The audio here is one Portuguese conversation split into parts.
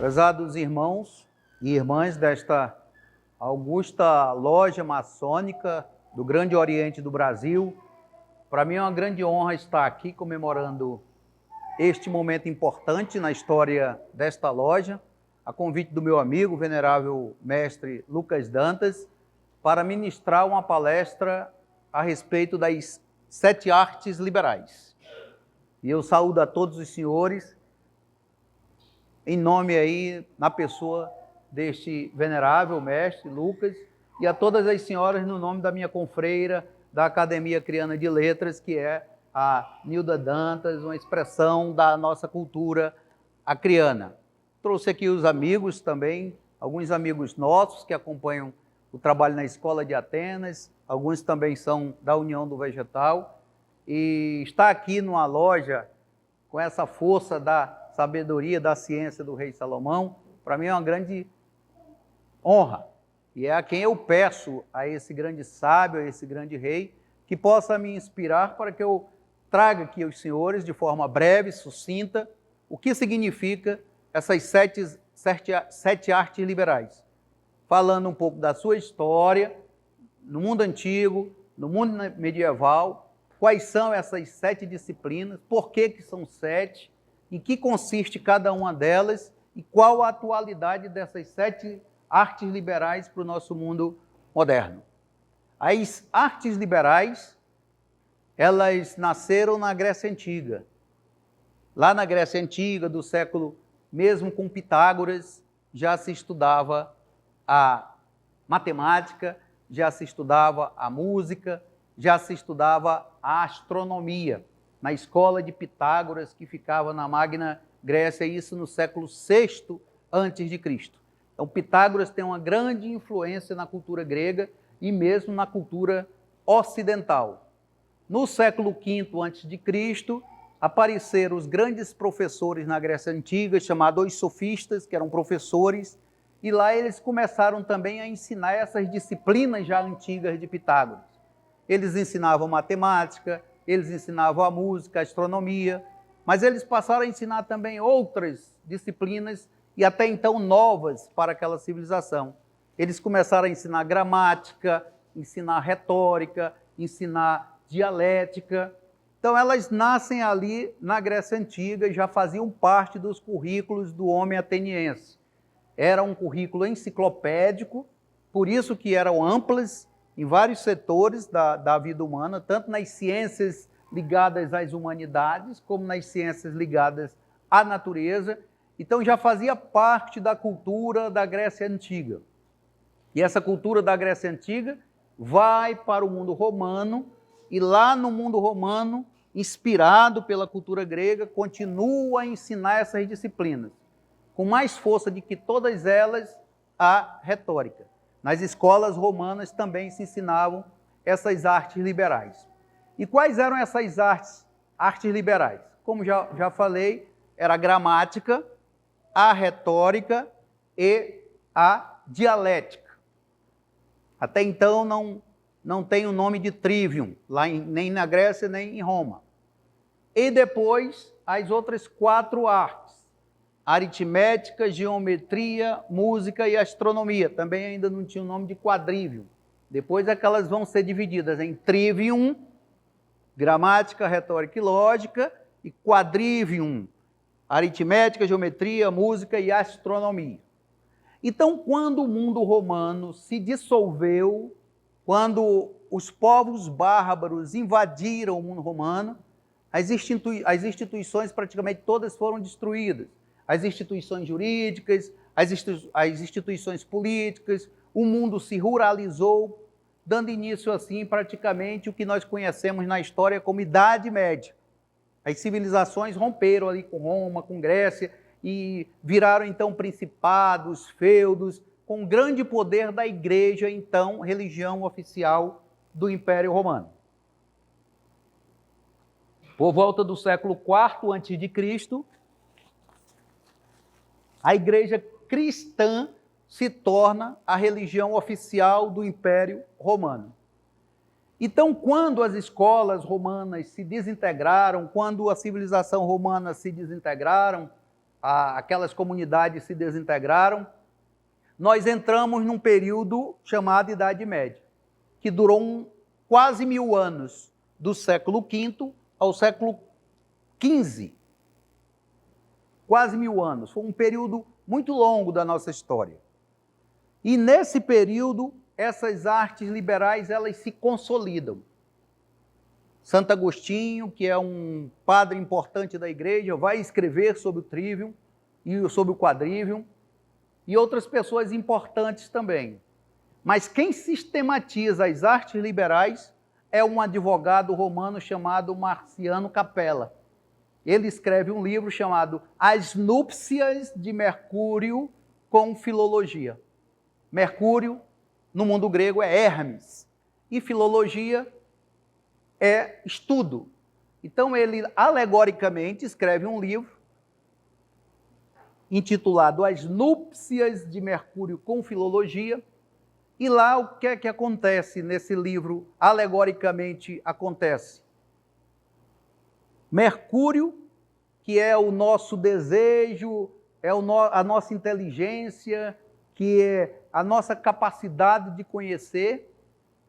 Prezados irmãos e irmãs desta augusta loja maçônica do Grande Oriente do Brasil, para mim é uma grande honra estar aqui comemorando este momento importante na história desta loja, a convite do meu amigo, venerável mestre Lucas Dantas, para ministrar uma palestra a respeito das 7 artes liberais. E eu saúdo a todos os senhores, em nome aí, na pessoa deste venerável mestre Lucas, e a todas as senhoras no nome da minha confreira da Academia Criana de Letras, que é a Nilda Dantas, uma expressão da nossa cultura acriana. Trouxe aqui os amigos também, alguns amigos nossos que acompanham o trabalho na Escola de Atenas, alguns também são da União do Vegetal, e estar aqui numa loja com essa força da sabedoria, da ciência do rei Salomão, para mim é uma grande honra. E é a quem eu peço, a esse grande sábio, a esse grande rei, que possa me inspirar para que eu traga aqui aos senhores, de forma breve, sucinta, o que significa essas sete artes liberais. Falando um pouco da sua história, no mundo antigo, no mundo medieval, quais são essas 7 disciplinas, por que são 7, em que consiste cada uma delas e qual a atualidade dessas 7 artes liberais para o nosso mundo moderno. As artes liberais, elas nasceram na Grécia Antiga. Lá na Grécia Antiga, do século, mesmo com Pitágoras, já se estudava a matemática, já se estudava a música, já se estudava a astronomia, na escola de Pitágoras, que ficava na Magna Grécia, isso no século VI a.C. Então, Pitágoras tem uma grande influência na cultura grega e mesmo na cultura ocidental. No século V a.C., apareceram os grandes professores na Grécia Antiga, chamados os sofistas, que eram professores, e lá eles começaram também a ensinar essas disciplinas já antigas de Pitágoras. Eles ensinavam matemática, eles ensinavam a música, a astronomia, mas eles passaram a ensinar também outras disciplinas e até então novas para aquela civilização. Eles começaram a ensinar gramática, ensinar retórica, ensinar dialética. Então elas nascem ali na Grécia Antiga e já faziam parte dos currículos do homem ateniense. Era um currículo enciclopédico, por isso que eram amplas em vários setores da vida humana, tanto nas ciências ligadas às humanidades, como nas ciências ligadas à natureza. Então já fazia parte da cultura da Grécia Antiga. E essa cultura da Grécia Antiga vai para o mundo romano, e lá no mundo romano, inspirado pela cultura grega, continua a ensinar essas disciplinas, com mais força de que todas elas, a retórica. Nas escolas romanas também se ensinavam essas artes liberais. E quais eram essas artes liberais? Como já falei, era a gramática, a retórica e a dialética. Até então não tem o nome de trivium, nem na Grécia nem em Roma. E depois as outras 4 artes: aritmética, geometria, música e astronomia. Também ainda não tinha o nome de quadrivium. Depois é que elas vão ser divididas em trivium, gramática, retórica e lógica, e quadrivium, aritmética, geometria, música e astronomia. Então, quando o mundo romano se dissolveu, quando os povos bárbaros invadiram o mundo romano, as instituições praticamente todas foram destruídas. As instituições jurídicas, as instituições políticas, o mundo se ruralizou, dando início assim praticamente o que nós conhecemos na história como Idade Média. As civilizações romperam ali com Roma, com Grécia, e viraram então principados, feudos, com o grande poder da Igreja, então religião oficial do Império Romano. Por volta do século IV a.C., a Igreja cristã se torna a religião oficial do Império Romano. Então, quando as escolas romanas se desintegraram, quando a civilização romana se desintegraram, aquelas comunidades se desintegraram, nós entramos num período chamado Idade Média, que durou quase 1000 anos, do século V ao século XV. Quase 1000 anos. Foi um período muito longo da nossa história. E nesse período, essas artes liberais, elas se consolidam. Santo Agostinho, que é um padre importante da igreja, vai escrever sobre o trivium e sobre o quadrivium, e outras pessoas importantes também. Mas quem sistematiza as artes liberais é um advogado romano chamado Marciano Capella. Ele escreve um livro chamado As Núpcias de Mercúrio com Filologia. Mercúrio, no mundo grego, é Hermes, e filologia é estudo. Então ele, alegoricamente, escreve um livro intitulado As Núpcias de Mercúrio com Filologia, e lá o que é que acontece nesse livro, alegoricamente acontece? Mercúrio, que é o nosso desejo, é a nossa inteligência, que é a nossa capacidade de conhecer,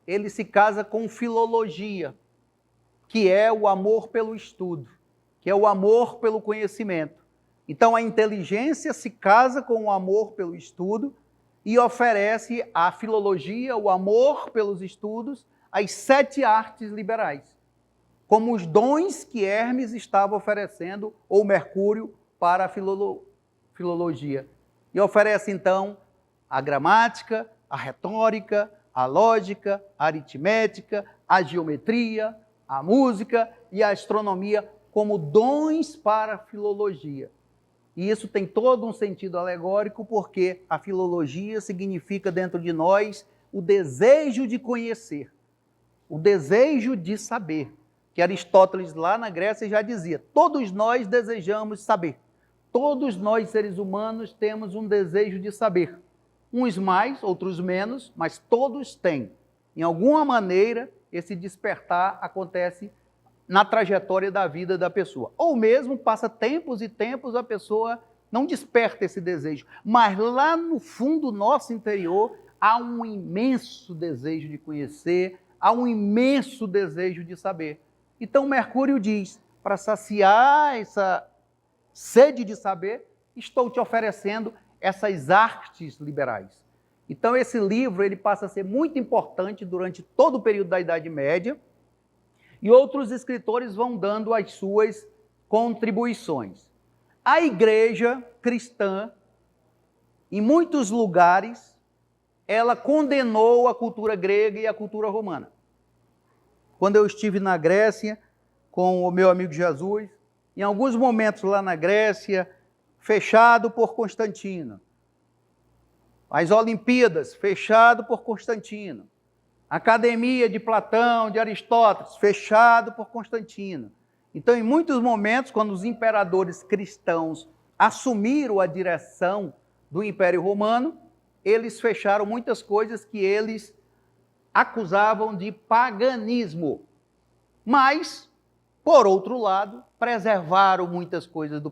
ele se casa com filologia, que é o amor pelo estudo, que é o amor pelo conhecimento. Então a inteligência se casa com o amor pelo estudo e oferece à filologia, o amor pelos estudos, as 7 artes liberais, como os dons que Hermes estava oferecendo, ou Mercúrio, para a filologia. E oferece, então, a gramática, a retórica, a lógica, a aritmética, a geometria, a música e a astronomia como dons para a filologia. E isso tem todo um sentido alegórico, porque a filologia significa dentro de nós o desejo de conhecer, o desejo de saber, que Aristóteles lá na Grécia já dizia, todos nós desejamos saber, todos nós seres humanos temos um desejo de saber, uns mais, outros menos, mas todos têm. Em alguma maneira, esse despertar acontece na trajetória da vida da pessoa. Ou mesmo passa tempos e tempos, a pessoa não desperta esse desejo. Mas lá no fundo nosso interior, há um imenso desejo de conhecer, há um imenso desejo de saber. Então Mercúrio diz, para saciar essa sede de saber, estou te oferecendo essas artes liberais. Então esse livro ele passa a ser muito importante durante todo o período da Idade Média, e outros escritores vão dando as suas contribuições. A igreja cristã, em muitos lugares, ela condenou a cultura grega e a cultura romana. Quando eu estive na Grécia com o meu amigo Jesus, em alguns momentos lá na Grécia, fechado por Constantino. As Olimpíadas, fechado por Constantino. A Academia de Platão, de Aristóteles, fechado por Constantino. Então, em muitos momentos, quando os imperadores cristãos assumiram a direção do Império Romano, eles fecharam muitas coisas que eles acusavam de paganismo. Mas, por outro lado, preservaram muitas coisas do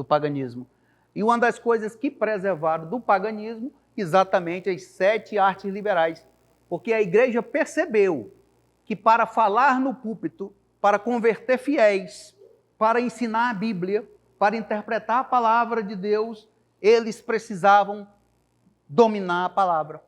paganismo. E uma das coisas que preservaram do paganismo, exatamente as 7 artes liberais. Porque a igreja percebeu que para falar no púlpito, para converter fiéis, para ensinar a Bíblia, para interpretar a palavra de Deus, eles precisavam dominar a palavra,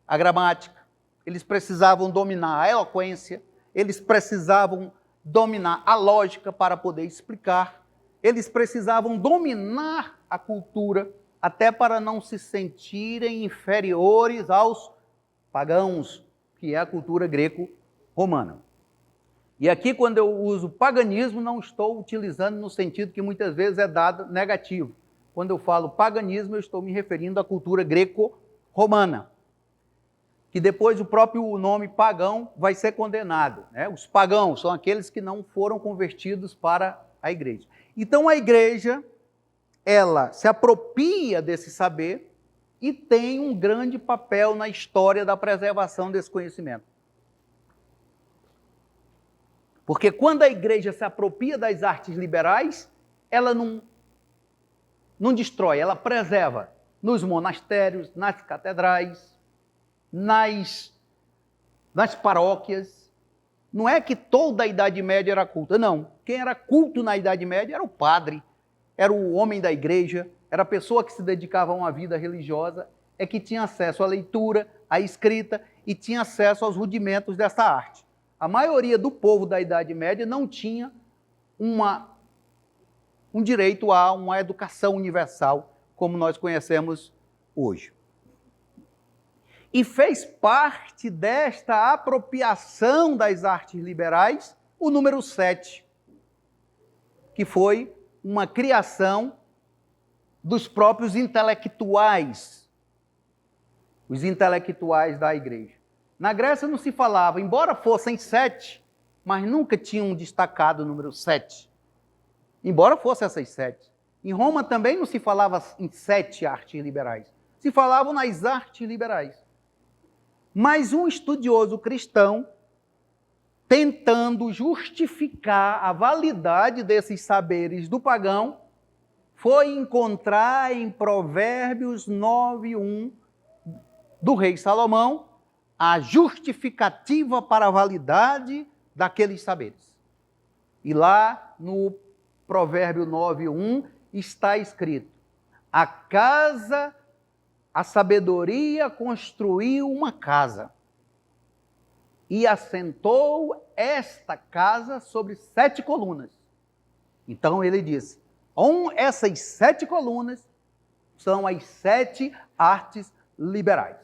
a gramática, eles precisavam dominar a eloquência, eles precisavam dominar a lógica para poder explicar, eles precisavam dominar a cultura, até para não se sentirem inferiores aos pagãos, que é a cultura greco-romana. E aqui, quando eu uso paganismo, não estou utilizando no sentido que muitas vezes é dado negativo. Quando eu falo paganismo, eu estou me referindo à cultura greco-romana, que depois o próprio nome pagão vai ser condenado, né? Os pagãos são aqueles que não foram convertidos para a igreja. Então a igreja, ela se apropria desse saber e tem um grande papel na história da preservação desse conhecimento. Porque quando a igreja se apropria das artes liberais, ela não destrói, ela preserva nos monastérios, nas catedrais, nas paróquias. Não é que toda a Idade Média era culta, não. Quem era culto na Idade Média era o padre, era o homem da igreja, era a pessoa que se dedicava a uma vida religiosa, é que tinha acesso à leitura, à escrita e tinha acesso aos rudimentos dessa arte. A maioria do povo da Idade Média não tinha um direito a uma educação universal como nós conhecemos hoje. E fez parte desta apropriação das artes liberais o número 7, que foi uma criação dos próprios intelectuais, os intelectuais da igreja. Na Grécia não se falava, embora fossem 7, mas nunca tinham destacado o número 7, embora fossem essas 7. Em Roma também não se falava em 7 artes liberais, se falavam nas artes liberais. Mas um estudioso cristão, tentando justificar a validade desses saberes do pagão, foi encontrar em Provérbios 9:1 do rei Salomão a justificativa para a validade daqueles saberes. E lá no Provérbio 9:1 está escrito: a sabedoria construiu uma casa e assentou esta casa sobre 7 colunas. Então ele disse, essas 7 colunas são as 7 artes liberais.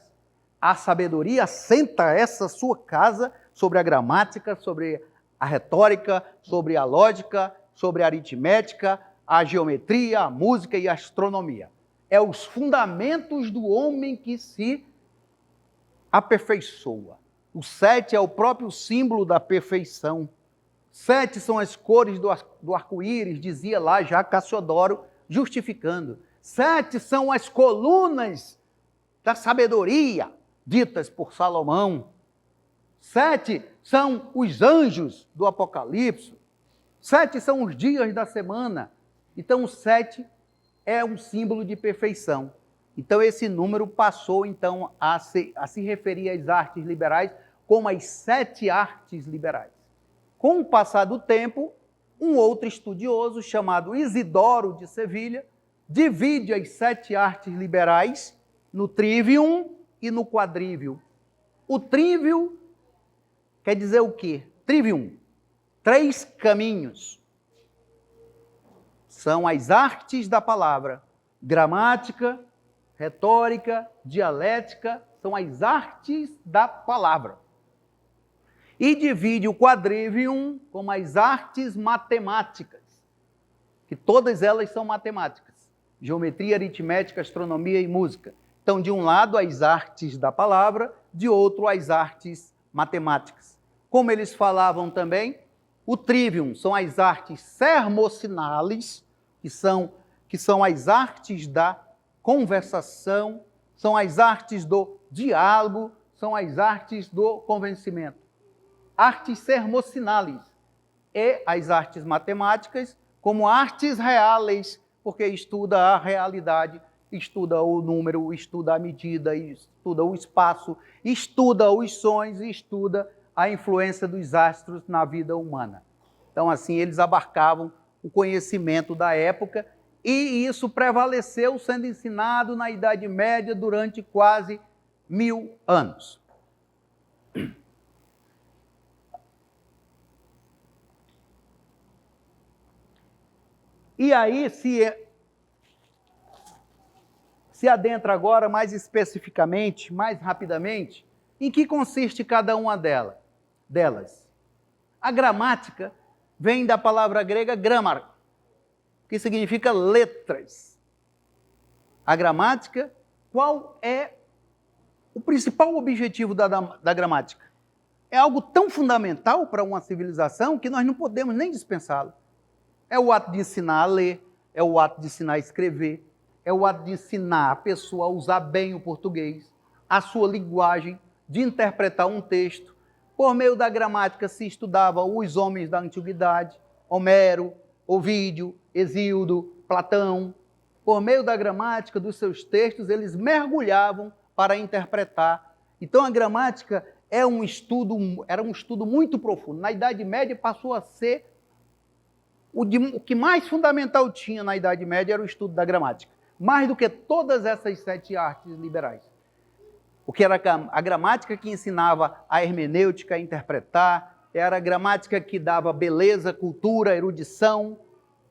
A sabedoria assenta essa sua casa sobre a gramática, sobre a retórica, sobre a lógica, sobre a aritmética, a geometria, a música e a astronomia. É os fundamentos do homem que se aperfeiçoa. O 7 é o próprio símbolo da perfeição. 7 são as cores do arco-íris, dizia lá já Cassiodoro, justificando. 7 são as colunas da sabedoria, ditas por Salomão. 7 são os anjos do Apocalipse. 7 são os dias da semana. Então, o 7 é um símbolo de perfeição. Então, esse número passou, então, a se referir às artes liberais como as 7 artes liberais. Com o passar do tempo, um outro estudioso, chamado Isidoro de Sevilha, divide as 7 artes liberais no trivium e no quadrivium. O trivium quer dizer o quê? Trivium, 3 caminhos. São as artes da palavra. Gramática, retórica, dialética, são as artes da palavra. E divide o quadrivium como as artes matemáticas, que todas elas são matemáticas. Geometria, aritmética, astronomia e música. Então, de um lado, as artes da palavra, de outro, as artes matemáticas. Como eles falavam também, o trivium são as artes sermocinales, que são as artes da conversação, são as artes do diálogo, são as artes do convencimento. Artes sermocinales e as artes matemáticas como artes reales, porque estuda a realidade, estuda o número, estuda a medida, estuda o espaço, estuda os sons e estuda a influência dos astros na vida humana. Então, assim, eles abarcavam o conhecimento da época e isso prevaleceu sendo ensinado na Idade Média durante quase 1000 anos. E aí se adentra agora mais especificamente, mais rapidamente, em que consiste cada uma delas. A gramática vem da palavra grega grammar, que significa letras. A gramática, qual é o principal objetivo da gramática? É algo tão fundamental para uma civilização que nós não podemos nem dispensá-lo. É o ato de ensinar a ler, é o ato de ensinar a escrever, é o ato de ensinar a pessoa a usar bem o português, a sua linguagem, de interpretar um texto. Por meio da gramática se estudava os homens da antiguidade, Homero, Ovídio, Hesíodo, Platão, por meio da gramática dos seus textos, eles mergulhavam para interpretar. Então a gramática era um estudo muito profundo. Na Idade Média passou a ser o que mais fundamental tinha na Idade Média era o estudo da gramática, mais do que todas essas 7 artes liberais. Porque era a gramática que ensinava a hermenêutica, a interpretar, era a gramática que dava beleza, cultura, erudição,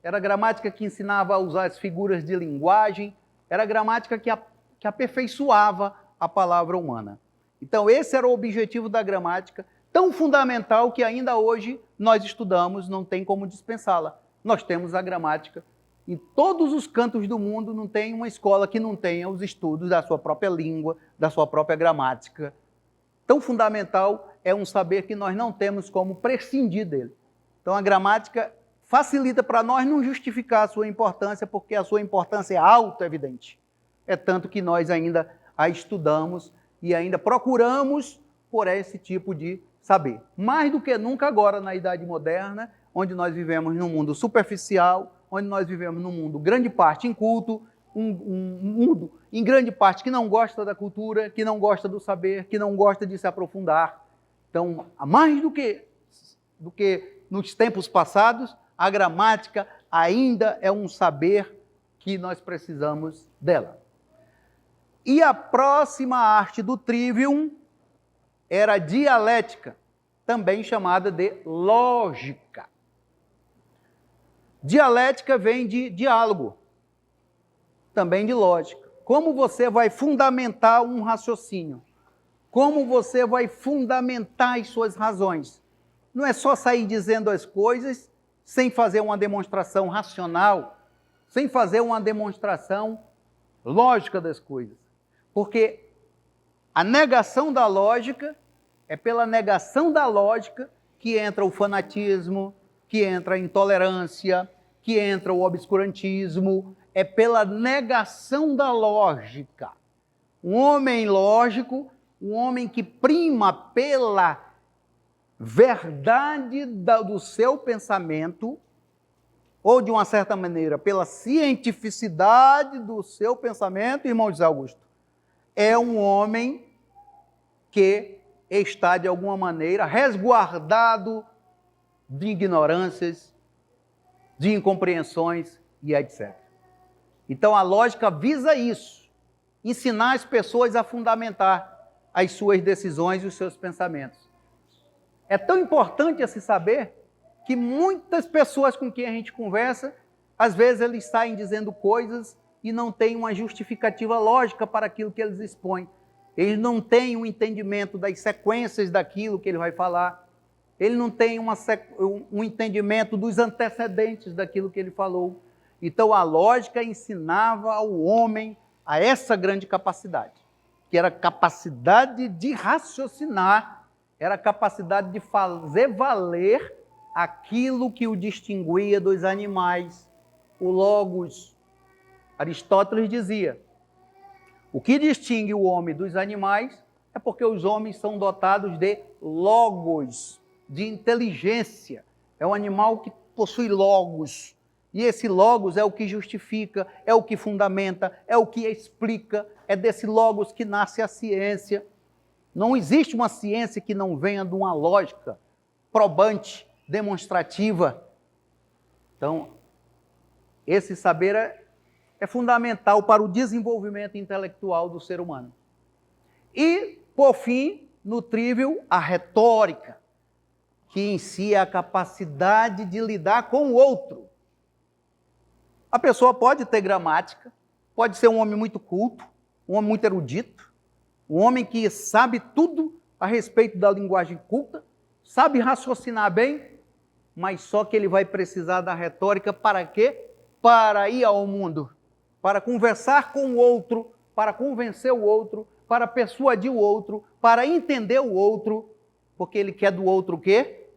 era a gramática que ensinava a usar as figuras de linguagem, era a gramática que aperfeiçoava a palavra humana. Então esse era o objetivo da gramática, tão fundamental que ainda hoje nós estudamos, não tem como dispensá-la. Nós temos a gramática. Em todos os cantos do mundo não tem uma escola que não tenha os estudos da sua própria língua, da sua própria gramática. Tão fundamental é um saber que nós não temos como prescindir dele. Então a gramática facilita para nós não justificar a sua importância, porque a sua importância é auto-evidente. É tanto que nós ainda a estudamos e ainda procuramos por esse tipo de saber. Mais do que nunca agora na Idade Moderna, onde nós vivemos num mundo superficial, onde nós vivemos num mundo grande parte inculto, um mundo em grande parte que não gosta da cultura, que não gosta do saber, que não gosta de se aprofundar. Então, mais do que nos tempos passados, a gramática ainda é um saber que nós precisamos dela. E a próxima arte do trivium era a dialética, também chamada de lógica. Dialética vem de diálogo, também de lógica. Como você vai fundamentar um raciocínio? Como você vai fundamentar as suas razões? Não é só sair dizendo as coisas sem fazer uma demonstração racional, sem fazer uma demonstração lógica das coisas. Porque a negação da lógica, é pela negação da lógica que entra o fanatismo, que entra a intolerância, que entra o obscurantismo, é pela negação da lógica. Um homem lógico, um homem que prima pela verdade do seu pensamento, ou de uma certa maneira, pela cientificidade do seu pensamento, irmão José Augusto, é um homem que está, de alguma maneira, resguardado de ignorâncias, de incompreensões e etc. Então a lógica visa isso, ensinar as pessoas a fundamentar as suas decisões e os seus pensamentos. É tão importante esse saber que muitas pessoas com quem a gente conversa, às vezes eles saem dizendo coisas e não têm uma justificativa lógica para aquilo que eles expõem. Eles não têm um entendimento das sequências daquilo que ele vai falar. Ele não tem um entendimento dos antecedentes daquilo que ele falou. Então a lógica ensinava ao homem a essa grande capacidade, que era a capacidade de raciocinar, era a capacidade de fazer valer aquilo que o distinguia dos animais, o logos. Aristóteles dizia, o que distingue o homem dos animais é porque os homens são dotados de logos, de inteligência. É um animal que possui logos. E esse logos é o que justifica, é o que fundamenta, é o que explica. É desse logos que nasce a ciência. Não existe uma ciência que não venha de uma lógica probante, demonstrativa. Então, esse saber é fundamental para o desenvolvimento intelectual do ser humano. E, por fim, no trivium, a retórica, que em si é a capacidade de lidar com o outro. A pessoa pode ter gramática, pode ser um homem muito culto, um homem muito erudito, um homem que sabe tudo a respeito da linguagem culta, sabe raciocinar bem, mas só que ele vai precisar da retórica para quê? Para ir ao mundo, para conversar com o outro, para convencer o outro, para persuadir o outro, para entender o outro, porque ele quer do outro o quê?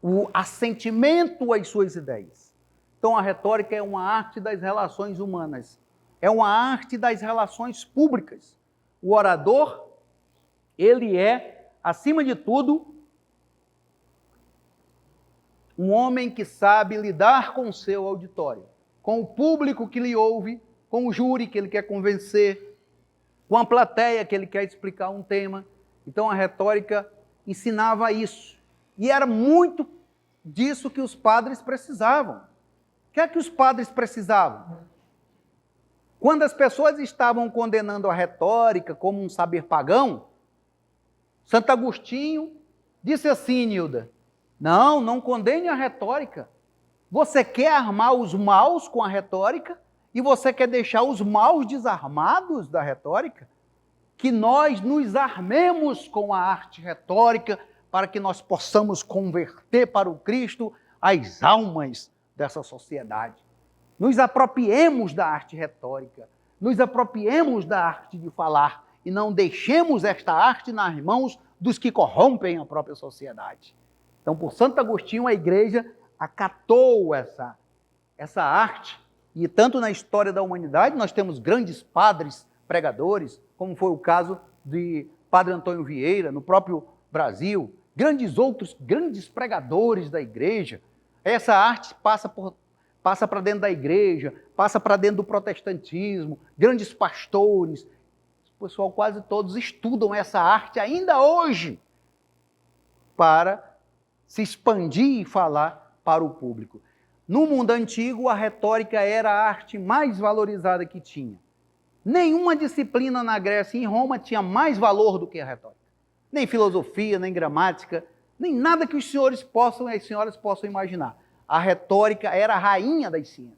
O assentimento às suas ideias. Então a retórica é uma arte das relações humanas, é uma arte das relações públicas. O orador, ele é, acima de tudo, um homem que sabe lidar com o seu auditório, com o público que lhe ouve, com o júri que ele quer convencer, com a plateia que ele quer explicar um tema. Então a retórica ensinava isso. E era muito disso que os padres precisavam. O que é que os padres precisavam? Quando as pessoas estavam condenando a retórica como um saber pagão, Santo Agostinho disse assim, Nilda, não condene a retórica. Você quer armar os maus com a retórica e você quer deixar os maus desarmados da retórica? Que nós nos armemos com a arte retórica para que nós possamos converter para o Cristo as almas dessa sociedade. Nos apropriemos da arte retórica, nos apropriemos da arte de falar e não deixemos esta arte nas mãos dos que corrompem a própria sociedade. Então, por Santo Agostinho, a igreja acatou essa arte, e tanto na história da humanidade nós temos grandes padres pregadores, como foi o caso de Padre Antônio Vieira, no próprio Brasil, grandes pregadores da igreja. Essa arte passa para dentro da igreja, passa para dentro do protestantismo, grandes pastores, o pessoal quase todos estudam essa arte ainda hoje para se expandir e falar para o público. No mundo antigo, a retórica era a arte mais valorizada que tinha. Nenhuma disciplina na Grécia e em Roma tinha mais valor do que a retórica. Nem filosofia, nem gramática, nem nada que os senhores e as senhoras possam imaginar. A retórica era a rainha das ciências.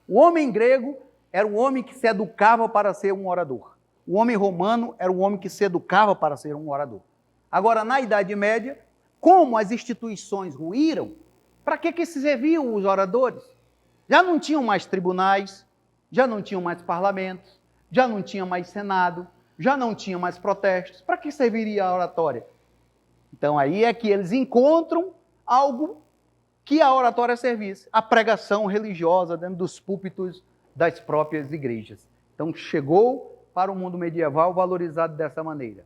O homem grego era um homem que se educava para ser um orador. O homem romano era um homem que se educava para ser um orador. Agora, na Idade Média, como as instituições ruíram, para que se serviam os oradores? Já não tinham mais tribunais, já não tinham mais parlamentos, já não tinha mais senado, já não tinha mais protestos. Para que serviria a oratória? Então aí é que eles encontram algo que a oratória servisse, a pregação religiosa dentro dos púlpitos das próprias igrejas. Então chegou para o mundo medieval valorizado dessa maneira.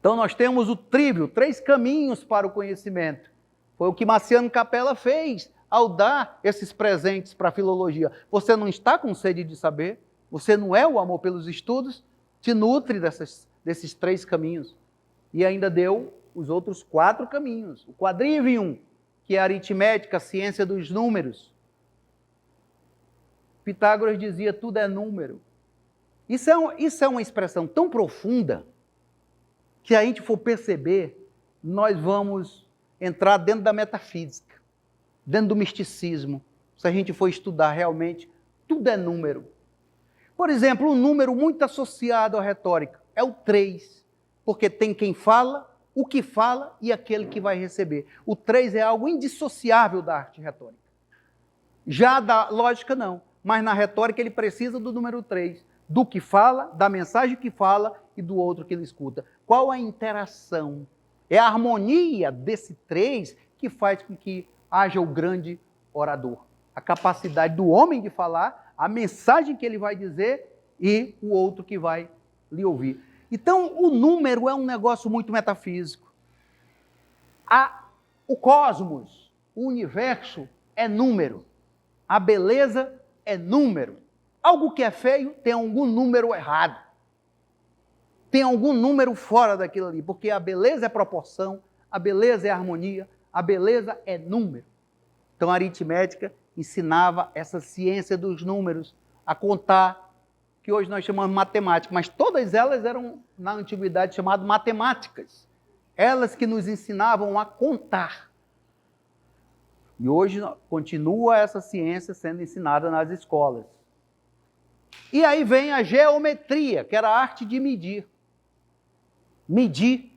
Então nós temos o trívio, 3 caminhos para o conhecimento. Foi o que Marciano Capella fez ao dar esses presentes para a filologia. Você não está com sede de saber? Você não é o amor pelos estudos? Te nutre desses 3 caminhos. E ainda deu os outros 4 caminhos. O quadrivium, que é a aritmética, a ciência dos números. Pitágoras dizia, tudo é número. Isso é uma expressão tão profunda que, se a gente for perceber, nós vamos entrar dentro da metafísica, dentro do misticismo. Se a gente for estudar realmente, tudo é número. Por exemplo, um número muito associado à retórica é o 3, porque tem quem fala, o que fala e aquele que vai receber. O 3 é algo indissociável da arte retórica. Já da lógica, não. Mas na retórica ele precisa do número 3, do que fala, da mensagem que fala e do outro que ele escuta. Qual a interação? É a harmonia desse 3 que faz com que haja o grande orador. A capacidade do homem de falar, a mensagem que ele vai dizer e o outro que vai lhe ouvir. Então, o número é um negócio muito metafísico. O cosmos, o universo é número. A beleza é número. Algo que é feio tem algum número errado. Tem algum número fora daquilo ali, porque a beleza é proporção, a beleza é harmonia, a beleza é número. Então a aritmética ensinava essa ciência dos números, a contar, que hoje nós chamamos de matemática, mas todas elas eram, na antiguidade, chamadas matemáticas. Elas que nos ensinavam a contar. E hoje continua essa ciência sendo ensinada nas escolas. E aí vem a geometria, que era a arte de medir. Medir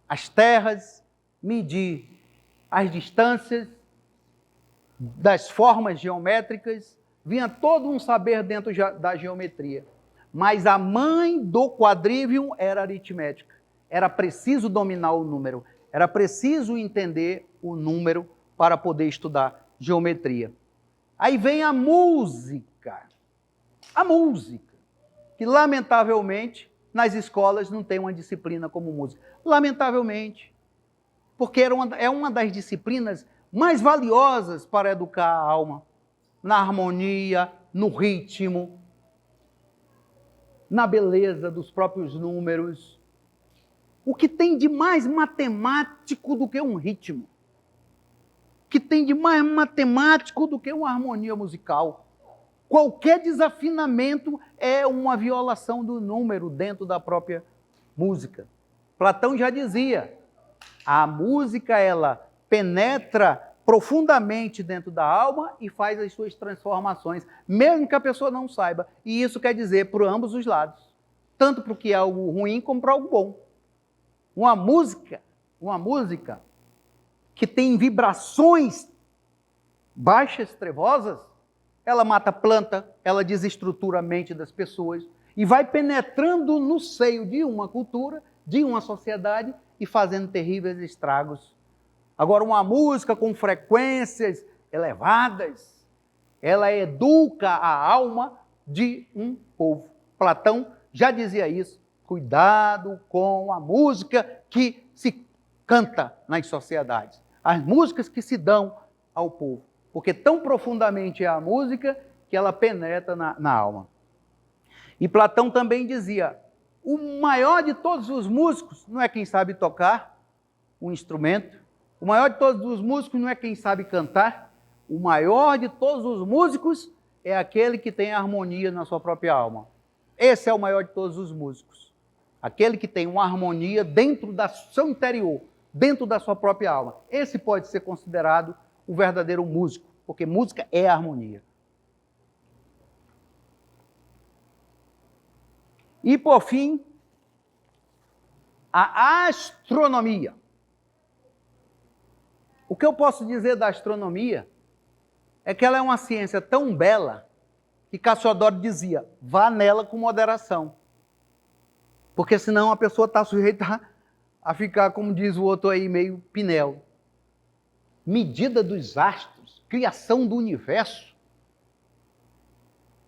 as terras, medir as distâncias das formas geométricas, vinha todo um saber dentro da geometria. Mas a mãe do quadrivium era a aritmética. Era preciso dominar o número, era preciso entender o número para poder estudar geometria. Aí vem a música. A música, que lamentavelmente nas escolas não tem uma disciplina como música. Lamentavelmente. Porque é uma das disciplinas mais valiosas para educar a alma. na harmonia, no ritmo, na beleza dos próprios números. O que tem de mais matemático do que um ritmo? O que tem de mais matemático do que uma harmonia musical? Qualquer desafinamento é uma violação do número dentro da própria música. Platão já dizia, a música ela penetra profundamente dentro da alma e faz as suas transformações, mesmo que a pessoa não saiba. E isso quer dizer por ambos os lados, tanto para o que é algo ruim como para algo bom. Uma música que tem vibrações baixas, trevosas, ela mata a planta, ela desestrutura a mente das pessoas e vai penetrando no seio de uma cultura, de uma sociedade e fazendo terríveis estragos. Agora, uma música com frequências elevadas, ela educa a alma de um povo. Platão já dizia isso. Cuidado com a música que se canta nas sociedades. As músicas que se dão ao povo. Porque tão profundamente é a música que ela penetra na alma. E Platão também dizia, o maior de todos os músicos não é quem sabe tocar um instrumento, o maior de todos os músicos não é quem sabe cantar, o maior de todos os músicos é aquele que tem harmonia na sua própria alma. Esse é o maior de todos os músicos. Aquele que tem uma harmonia dentro do seu interior, dentro da sua própria alma. Esse pode ser considerado o verdadeiro músico, porque música é harmonia. E, por fim, a astronomia. O que eu posso dizer da astronomia é que ela é uma ciência tão bela que Cassiodoro dizia, vá nela com moderação. Porque senão a pessoa está sujeita a ficar, como diz o outro aí, meio Pinel. Medida dos astros, criação do universo,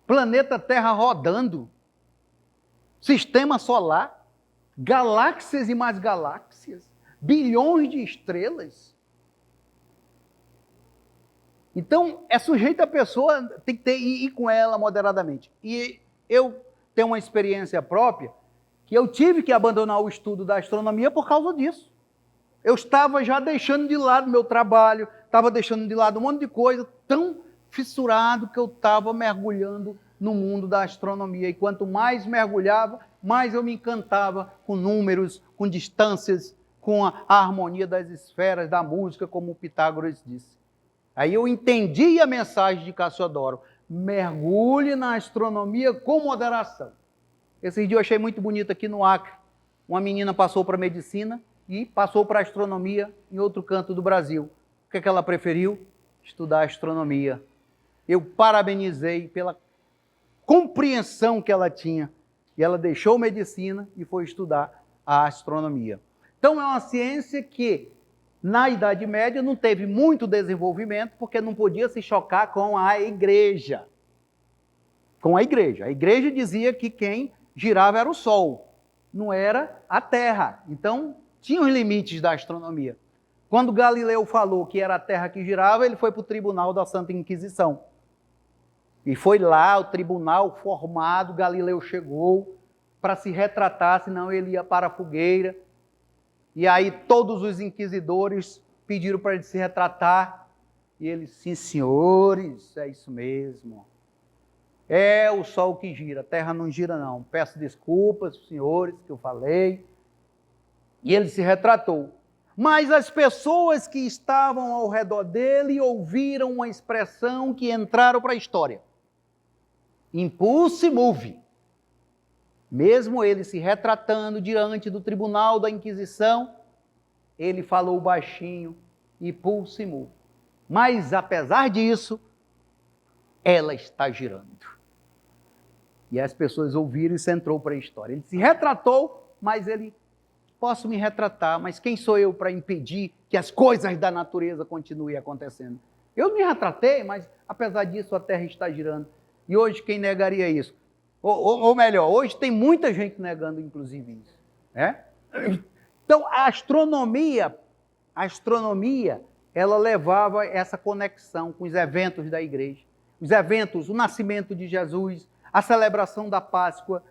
planeta Terra rodando, sistema solar, galáxias e mais galáxias, bilhões de estrelas. Então, é sujeito a pessoa, tem que ir com ela moderadamente. E eu tenho uma experiência própria, que eu tive que abandonar o estudo da astronomia por causa disso. Eu estava já deixando de lado meu trabalho, estava deixando de lado um monte de coisa, tão fissurado que eu estava mergulhando no mundo da astronomia. E quanto mais mergulhava, mais eu me encantava com números, com distâncias, com a harmonia das esferas, da música, como o Pitágoras disse. Aí eu entendi a mensagem de Cassiodoro. Mergulhe na astronomia com moderação. Esses dias eu achei muito bonito aqui no Acre. Uma menina passou para a medicina e passou para a astronomia em outro canto do Brasil. O que é que ela preferiu? Estudar astronomia. Eu parabenizei pela compreensão que ela tinha. E ela deixou medicina e foi estudar a astronomia. Então é uma ciência que na Idade Média não teve muito desenvolvimento porque não podia se chocar com a igreja. Com a igreja. A igreja dizia que quem girava era o Sol, não era a Terra. Então, tinha os limites da astronomia. Quando Galileu falou que era a Terra que girava, ele foi para o tribunal da Santa Inquisição. E foi lá, o tribunal formado, Galileu chegou para se retratar, senão ele ia para a fogueira. E aí todos os inquisidores pediram para ele se retratar. E ele, sim, senhores, é isso mesmo. É o Sol que gira, a Terra não gira não. Peço desculpas, senhores, que eu falei. E ele se retratou. Mas as pessoas que estavam ao redor dele ouviram uma expressão que entraram para a história. Impulse move. Mesmo ele se retratando diante do tribunal da Inquisição, ele falou baixinho, impulse move. Mas, apesar disso, ela está girando. E as pessoas ouviram e isso entrou para a história. Ele se retratou, mas ele, posso me retratar, mas quem sou eu para impedir que as coisas da natureza continuem acontecendo? Eu me retratei, mas apesar disso a Terra está girando. E hoje quem negaria isso? Ou melhor, hoje tem muita gente negando inclusive isso. Né? Então a astronomia, ela levava essa conexão com os eventos da igreja. os eventos, o nascimento de Jesus, a celebração da Páscoa,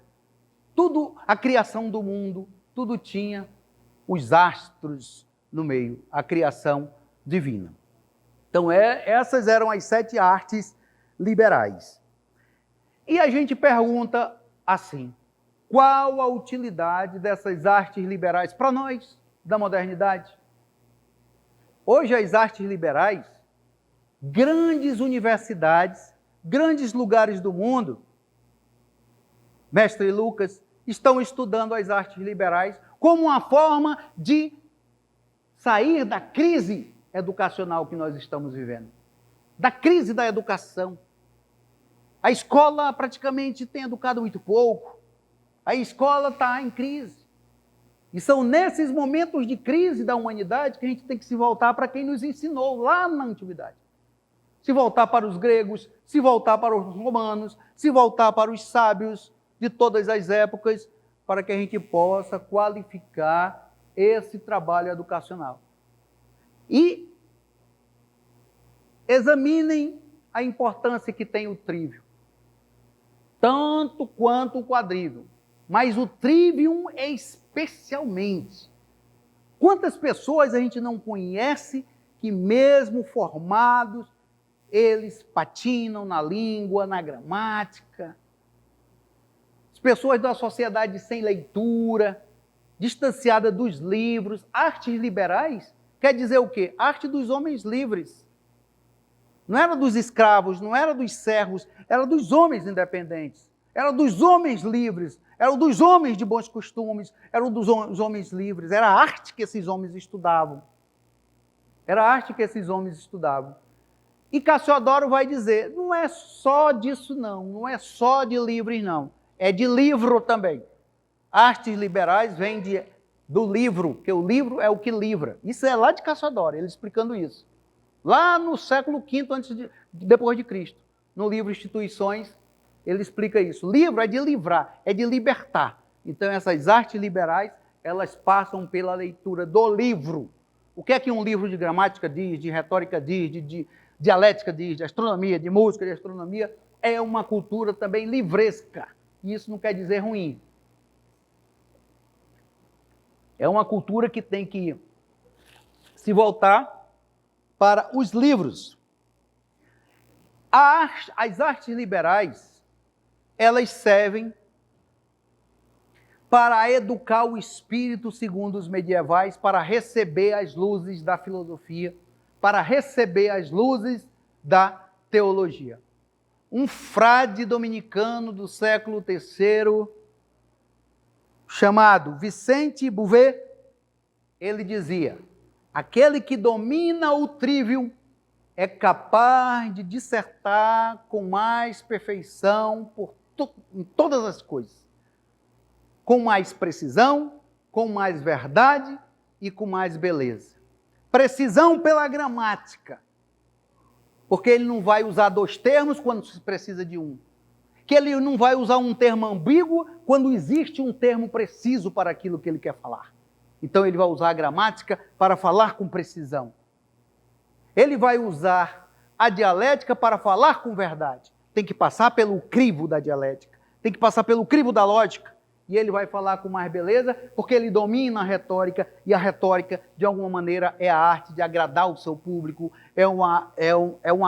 tudo, a criação do mundo, tudo tinha os astros no meio, a criação divina. Então, essas eram as 7 artes liberais. E a gente pergunta assim, qual a utilidade dessas artes liberais para nós, da modernidade? Hoje, as artes liberais, grandes universidades, grandes lugares do mundo, Mestre Lucas, estão estudando as artes liberais como uma forma de sair da crise educacional que nós estamos vivendo, da crise da educação. A escola praticamente tem educado muito pouco, a escola está em crise. E são nesses momentos de crise da humanidade que a gente tem que se voltar para quem nos ensinou lá na antiguidade. Se voltar para os gregos, se voltar para os romanos, se voltar para os sábios de todas as épocas, para que a gente possa qualificar esse trabalho educacional. E examinem a importância que tem o trivium, tanto quanto o quadrivium, mas o trivium é especialmente. Quantas pessoas a gente não conhece que mesmo formados, eles patinam na língua, na gramática. As pessoas da sociedade sem leitura, distanciada dos livros, artes liberais, quer dizer o quê? Arte dos homens livres. Não era dos escravos, não era dos servos, era dos homens independentes, era dos homens livres, era dos homens de bons costumes, eram dos homens livres, era a arte que esses homens estudavam. Era a arte que esses homens estudavam. E Cassiodoro vai dizer, não é só disso não, não é só de livros não, é de livro também. Artes liberais vêm do livro, que o livro é o que livra. Isso é lá de Cassiodoro, ele explicando isso. Lá no século V depois de Cristo, no livro Instituições, ele explica isso. Livro é de livrar, é de libertar. Então essas artes liberais, elas passam pela leitura do livro. O que é que um livro de gramática diz, de retórica diz, de dialética diz, de astronomia, de música, de astronomia? É uma cultura também livresca. E isso não quer dizer ruim. É uma cultura que tem que se voltar para os livros. As artes liberais, elas servem para educar o espírito, segundo os medievais, para receber as luzes da filosofia, para receber as luzes da teologia. Um frade dominicano do século III, chamado Vicente Bouvet, ele dizia, aquele que domina o trivium é capaz de dissertar com mais perfeição em todas as coisas, com mais precisão, com mais verdade e com mais beleza. Precisão pela gramática, porque ele não vai usar 2 termos quando se precisa de um. Que ele não vai usar um termo ambíguo quando existe um termo preciso para aquilo que ele quer falar. Então ele vai usar a gramática para falar com precisão. Ele vai usar a dialética para falar com verdade. Tem que passar pelo crivo da dialética, tem que passar pelo crivo da lógica. E ele vai falar com mais beleza, porque ele domina a retórica, e a retórica, de alguma maneira, é a arte de agradar o seu público, é uma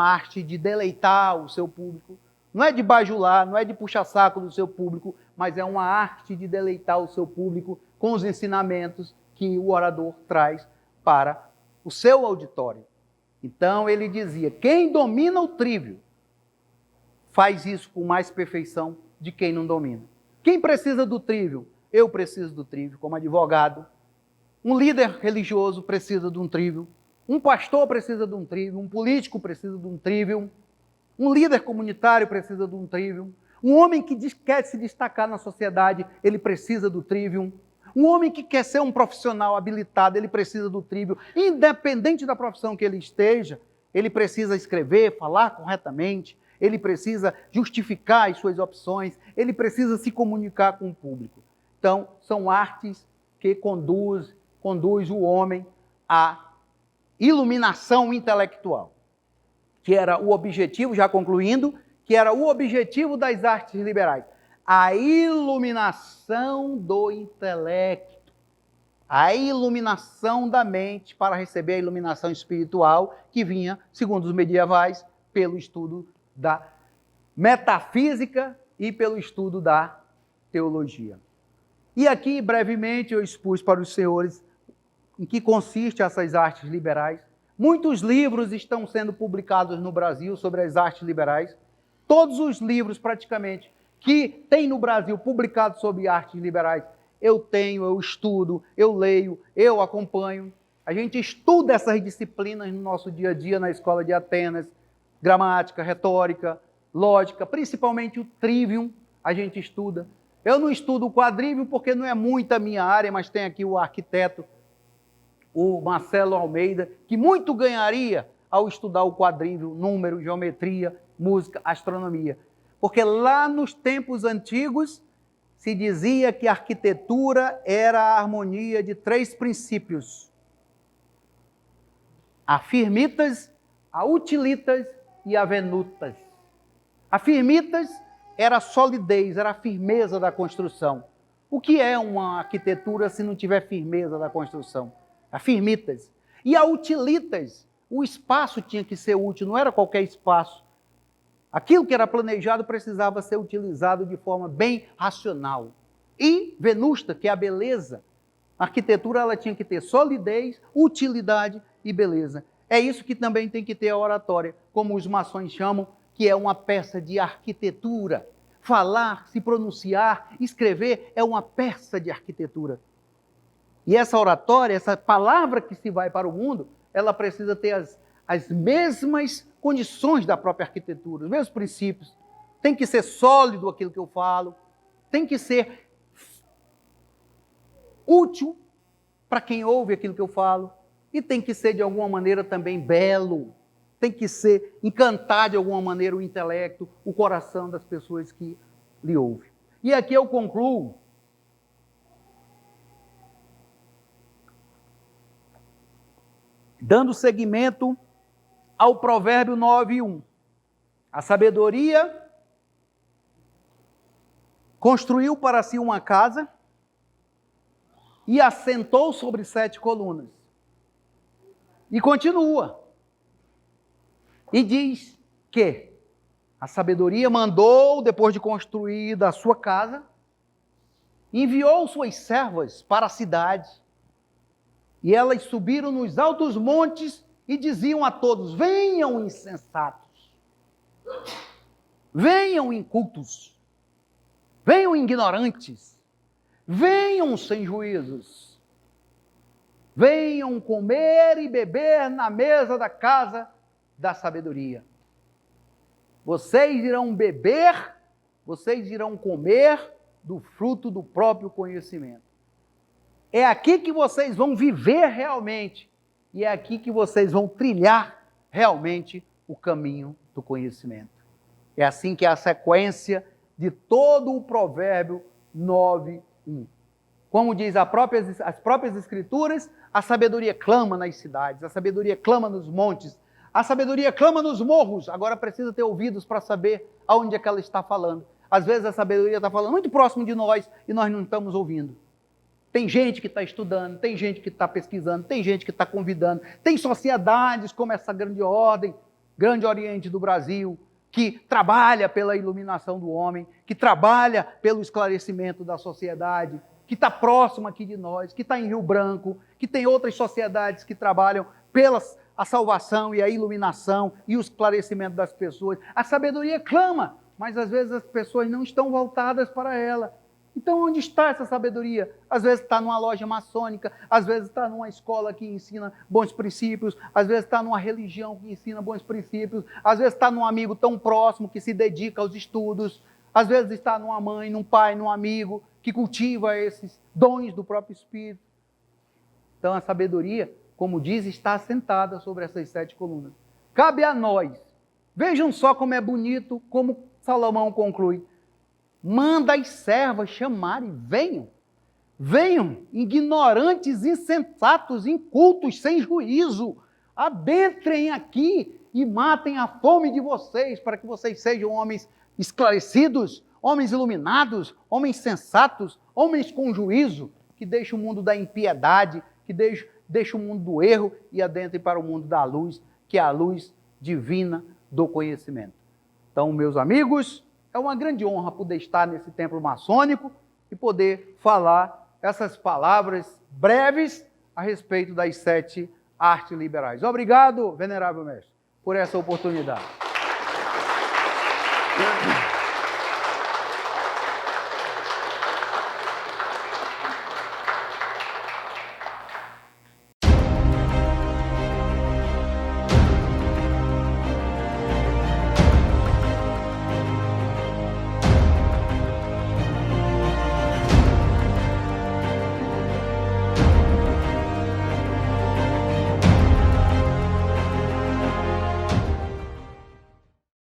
arte de deleitar o seu público. Não é de bajular, não é de puxar saco do seu público, mas é uma arte de deleitar o seu público com os ensinamentos que o orador traz para o seu auditório. Então ele dizia, quem domina o trivium faz isso com mais perfeição de quem não domina. Quem precisa do trivium? Eu preciso do trivium como advogado. Um líder religioso precisa de um trivium. Um pastor precisa de um trivium. Um político precisa de um trivium. Um líder comunitário precisa de um trivium. Um homem que quer se destacar na sociedade, ele precisa do trivium. Um homem que quer ser um profissional habilitado, ele precisa do trivium. Independente da profissão que ele esteja, ele precisa escrever, falar corretamente, ele precisa justificar as suas opções, ele precisa se comunicar com o público. Então, são artes que conduz o homem à iluminação intelectual. que era o objetivo, já concluindo, que era o objetivo das artes liberais. A iluminação do intelecto, a iluminação da mente para receber a iluminação espiritual que vinha, segundo os medievais, pelo estudo da metafísica e pelo estudo da teologia. E aqui, brevemente, eu expus para os senhores em que consiste essas artes liberais. Muitos livros estão sendo publicados no Brasil sobre as artes liberais. Todos os livros, praticamente, que tem no Brasil publicados sobre artes liberais, eu tenho, eu estudo, eu leio, eu acompanho. A gente estuda essas disciplinas no nosso dia a dia na Escola de Atenas, gramática, retórica, lógica, principalmente o trivium, a gente estuda. Eu não estudo o quadrivium porque não é muito a minha área, mas tem aqui o arquiteto, o Marcelo Almeida, que muito ganharia ao estudar o quadrivium, número, geometria, música, astronomia. Porque lá nos tempos antigos se dizia que a arquitetura era a harmonia de 3 princípios: a firmitas, a utilitas e a venutas. A firmitas era a solidez, era a firmeza da construção. O que é uma arquitetura se não tiver firmeza da construção? A firmitas. E a utilitas, o espaço tinha que ser útil, não era qualquer espaço. Aquilo que era planejado precisava ser utilizado de forma bem racional. E venusta, que é a beleza. A arquitetura ela tinha que ter solidez, utilidade e beleza. É isso que também tem que ter a oratória, como os maçons chamam, que é uma peça de arquitetura. Falar, se pronunciar, escrever é uma peça de arquitetura. E essa oratória, essa palavra que se vai para o mundo, ela precisa ter as mesmas condições da própria arquitetura, os mesmos princípios. Tem que ser sólido aquilo que eu falo, tem que ser útil para quem ouve aquilo que eu falo, e tem que ser de alguma maneira também belo, tem que ser, encantar de alguma maneira o intelecto, o coração das pessoas que lhe ouvem. E aqui eu concluo dando seguimento ao provérbio 9:1. A sabedoria construiu para si uma casa e assentou sobre 7 colunas. E continua. E diz que a sabedoria mandou, depois de construída a sua casa, enviou suas servas para a cidade. E elas subiram nos altos montes e diziam a todos: venham insensatos, venham incultos, venham ignorantes, venham sem juízos, venham comer e beber na mesa da casa da sabedoria. Vocês irão beber, vocês irão comer do fruto do próprio conhecimento. É aqui que vocês vão viver realmente, e é aqui que vocês vão trilhar realmente o caminho do conhecimento. É assim que é a sequência de todo o provérbio 9:1. Como diz as próprias escrituras, a sabedoria clama nas cidades, a sabedoria clama nos montes, a sabedoria clama nos morros. Agora precisa ter ouvidos para saber aonde é que ela está falando. Às vezes a sabedoria está falando muito próximo de nós e nós não estamos ouvindo. Tem gente que está estudando, tem gente que está pesquisando, tem gente que está convidando, tem sociedades como essa Grande Ordem, Grande Oriente do Brasil, que trabalha pela iluminação do homem, que trabalha pelo esclarecimento da sociedade, que está próximo aqui de nós, que está em Rio Branco, que tem outras sociedades que trabalham pela a salvação e a iluminação e o esclarecimento das pessoas. A sabedoria clama, mas às vezes as pessoas não estão voltadas para ela. Então, onde está essa sabedoria? Às vezes está numa loja maçônica, às vezes está numa escola que ensina bons princípios, às vezes está numa religião que ensina bons princípios, às vezes está num amigo tão próximo que se dedica aos estudos, às vezes está numa mãe, num pai, num amigo que cultiva esses dons do próprio Espírito. Então, a sabedoria, como diz, está assentada sobre essas 7 colunas. Cabe a nós. Vejam só como é bonito, como Salomão conclui. Manda as servas chamarem, venham. Venham, ignorantes, insensatos, incultos, sem juízo. Adentrem aqui e matem a fome de vocês, para que vocês sejam homens esclarecidos, homens iluminados, homens sensatos, homens com juízo, que deixem o mundo da impiedade, que deixem o mundo do erro e adentrem para o mundo da luz, que é a luz divina do conhecimento. Então, meus amigos, é uma grande honra poder estar nesse templo maçônico e poder falar essas palavras breves a respeito das 7 artes liberais. Obrigado, venerável mestre, por essa oportunidade.